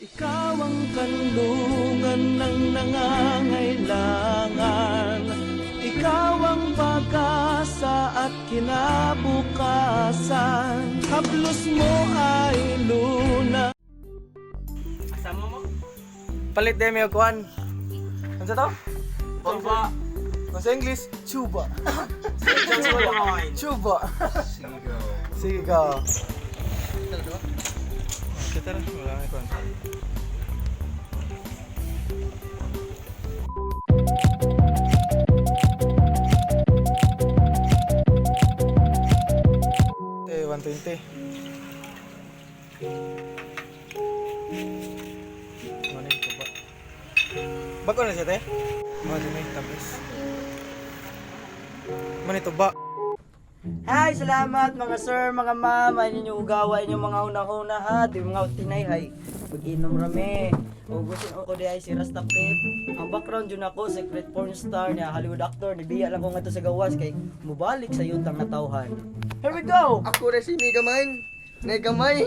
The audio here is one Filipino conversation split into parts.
Ikaw ang kanlungan ng nangangailangan. Ikaw ang pag-asa at kinabukasan. Haplos mo ay luna. Kasama mo? Palit din may kuhan. Ano sa to? Tuba. Sa English, Tuba. Tuba. Sige ka. Kita na, wala nga kuhan. Eh, 120. Ano yung tuba? Bago na siya, te? Mga dinay, tapos. Ano yung tuba? Hi, salamat mga sir, mga ma'am, ay ninyo ugawa, inyong mga hunang-huna ha, di mga tinay, hay, mag-inom rami. O gusto ko di ay si Rasta Flip. Ang background yun ako, secret porn star niya, Hollywood actor, nibiya lang ko nga to sa gawas, kay mubalik sa yutang na tauhan. Here we go! Ako rin si Negamay.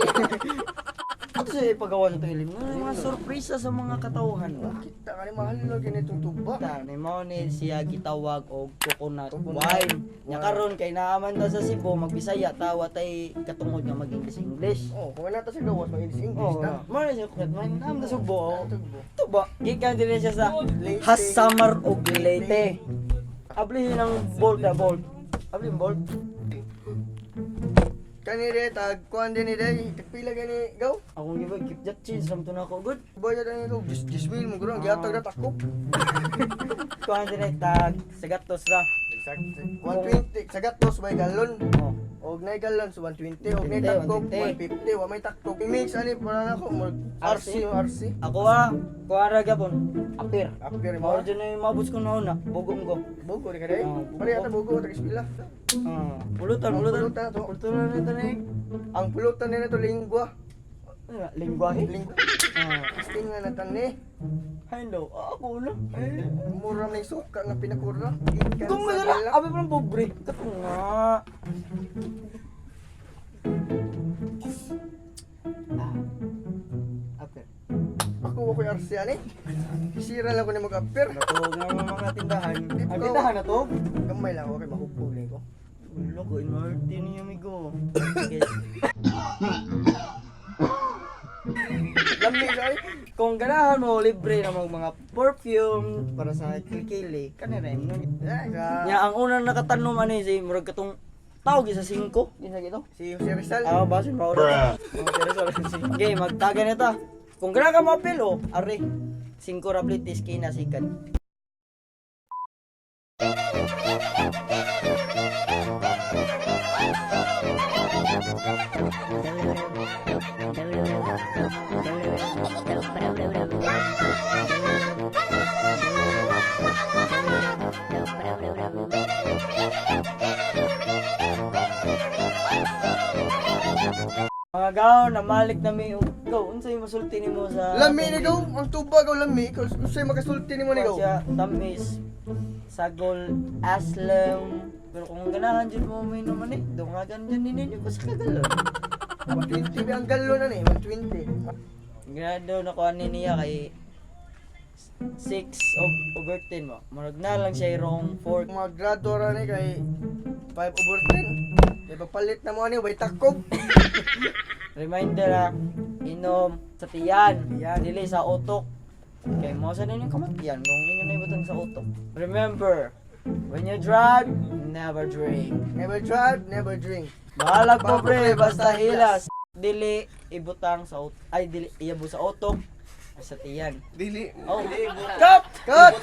Ato sa ipagawa na ito ilim, mga sorpresa sa mga katauhan. Kita ka ni mahal na ganitong tuba. Ni mo ni siya gitawag og coconut wine. Nya karon kay naaman ta sa Cebu magbisaya tawa tay katungod nga mag-English. Oh, kung wala ta sa gawas, mag-English Oh, ta. mo ni siya coconut wine naam ta Subo. Tuba, gikan din siya sa Samar og Leyte. Abli ng bolt na bolt. Abli ng bolt. Kanire tag kuan din ni day, pila gani gaw. Ako giba keep that change ramto na ako good. Bayad ani ko, just will mo guro giatag na takop. Kuan din tag sagatos ra. Exact. 120 sa gatos may galon. Oh. Og nay galon so 120 og nay 120, takop 150. 150 wa may takop. I-mix ani para nako RC. Ako kuara gyapon. Apir. Apir Mao mo. dyan na yung mabos ko na una. Bugong ko. Bugo ni kada. Oh, Pare ata bugo tag pila. Pulutan. Pulutan to. Pulutan na nito na eh. Ang pulutan nila to lingwa. Lingwahe? Lingwa. Sting nga natan ni. Hello. Ako na. Mura may suka nga pinakura. Kung nga na. Abi pa ng pobre. Ito nga. Apir. Ako RC ani. Sira lang ko ni mag-apir. Ito nga mga tindahan. Ay, tindahan na to? Gamay lang ako kay mahupog ni ko. Ulo ko. Inorte niyo amigo. Lamig ay. Kung ganahan mo, libre na mga perfume para sa kilikili. Kanina yun. Nya ang unang nakatanong ano si murag katong tawag sa 5. Gisa gito. Si Jose Rizal. Ah, basin ba ora? Okay, magtaga na ta. Kung ganahan ka mapil oh, are 5 rablitis kina sikan. Mga gaw, namalik na may gaw. Unsay masulti nimo sa Lami ni gaw, ang tuba gaw lami. Usay makasulti nimo ni gaw. siya tamis sagol aslam. Pero kung ganahan dyan mo may naman eh, dungagan dyan ninyo ko sa kagalon. 120 ang galon na ni, 120. Grado na ko ani niya kay 6/10 mo. Marag na lang siya wrong 4. Mga grado ra ni kay 5/10. Kay papalit na mo ani way takop. Reminder inom sa tiyan, dili sa utok. Kay mo sa ninyo kamatiyan kung inyo na ibutang sa utok. Remember, when you drive, never drink. Never drive, never drink. Bahalag pobre, basta hilas. Dili ibutang sa utok. Ay, dili iyabo sa utok. Sa tiyan. Dili. Oh, cut! Cut!